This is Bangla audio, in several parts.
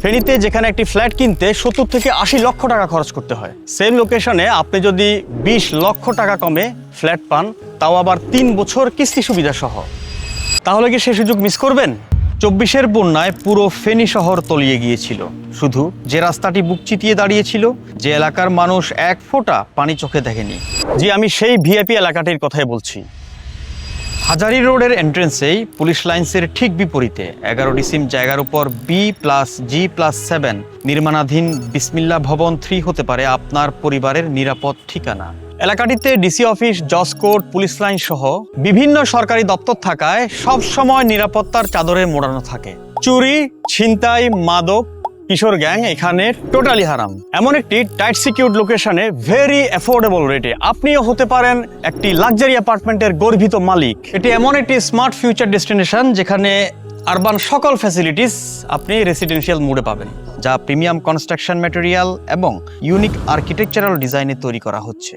ফেনীতে যেখানে একটি ফ্ল্যাট কিনতে 70 থেকে 80 লক্ষ টাকা খরচ করতে হয়, সেম লোকেশনে আপনি যদি 20 লক্ষ টাকা কমে ফ্ল্যাট পান, তাও আবার 3 বছর কিস্তি সুবিধা সহ, তাহলে কি সে সুযোগ মিস করবেন? 24-এর বন্যায় পুরো ফেনী শহর তলিয়ে গিয়েছিল। শুধু যে রাস্তাটি বুক চিতিয়ে দাঁড়িয়েছিল, যে এলাকার মানুষ এক ফোঁটা পানি চোখে দেখেনি। জি, আমি সেই ভিআইপি এলাকাটির কথাই বলছি। হাজারী রোডের এন্ট্রেন্সেই পুলিশ লাইন্সের ঠিক বিপরীতে 11 ডিসিম জায়গার উপর B+G+7 নির্মাণাধীন বিসমিল্লা ভবন 3 হতে পারে আপনার পরিবারের নিরাপদ ঠিকানা। এলাকাটিতে ডিসি অফিস, জজ কোর্ট, পুলিশ লাইন সহ বিভিন্ন সরকারি দপ্তর থাকায় সব সময় নিরাপত্তার চাদরে মোড়ানো থাকে। চুরি, ছিনতাই, মাদক, কিশোর গ্যাং এখানে টোটালি হারাম। এমন একটি টাইট সিকিউরড লোকেশনে ভেরি অ্যাফোর্ডেবল রেটে আপনিও হতে পারেন একটি লাক্সারি অ্যাপার্টমেন্টের গর্বিত মালিক। এটি এমন একটি স্মার্ট ফিউচার ডেস্টিনেশন যেখানে আরবান সকল ফ্যাসিলিটিস আপনি রেসিডেন্সিয়াল মোডে পাবেন, যা প্রিমিয়াম কনস্ট্রাকশন ম্যাটেরিয়াল এবং ইউনিক আর্কিটেকচারাল ডিজাইনে তৈরি করা হচ্ছে।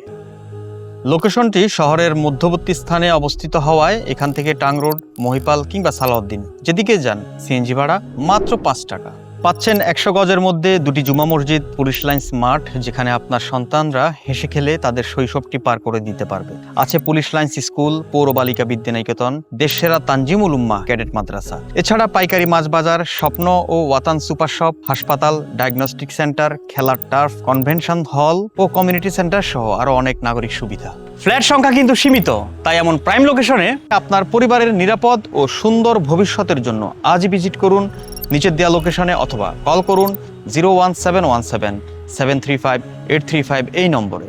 লোকেশনটি শহরের মধ্যবর্তী স্থানে অবস্থিত হওয়ায় এখান থেকে টাং রোড, মহিপাল কিংবা সালাউদ্দিন যেদিকে যান সিএনজি ভাড়া মাত্র 5 টাকা। পাচ্ছেন 100 গজের মধ্যে 2টি জুমা মসজিদ, পুলিশ লাইন্স মাঠ যেখানে আপনার সন্তানরা হেসে খেলে তাদের শৈশবটি পার করে দিতে পারবে। আছে পুলিশ লাইন্স স্কুল, পৌর বালিকা বিদ্যানিকেতন, দেশসেরা তানজিমুল উম্মাহ ক্যাডেট মাদ্রাসা। এছাড়া পাইকারি মাছ বাজার, স্বপ্ন ও ওয়াতান সুপার শপ, হাসপাতাল, ডায়াগনস্টিক সেন্টার, খেলার টার্ফ, কনভেনশন হল ও কমিউনিটি সেন্টার সহ আরো অনেক নাগরিক সুবিধা। ফ্ল্যাট সংখ্যা কিন্তু সীমিত, তাই এমন প্রাইম লোকেশনে আপনার পরিবারের নিরাপদ ও সুন্দর ভবিষ্যতের জন্য আজই ভিজিট করুন নিচের দেওয়া লোকেশনে অথবা কল করুন 01717 735 835 এই নম্বরে।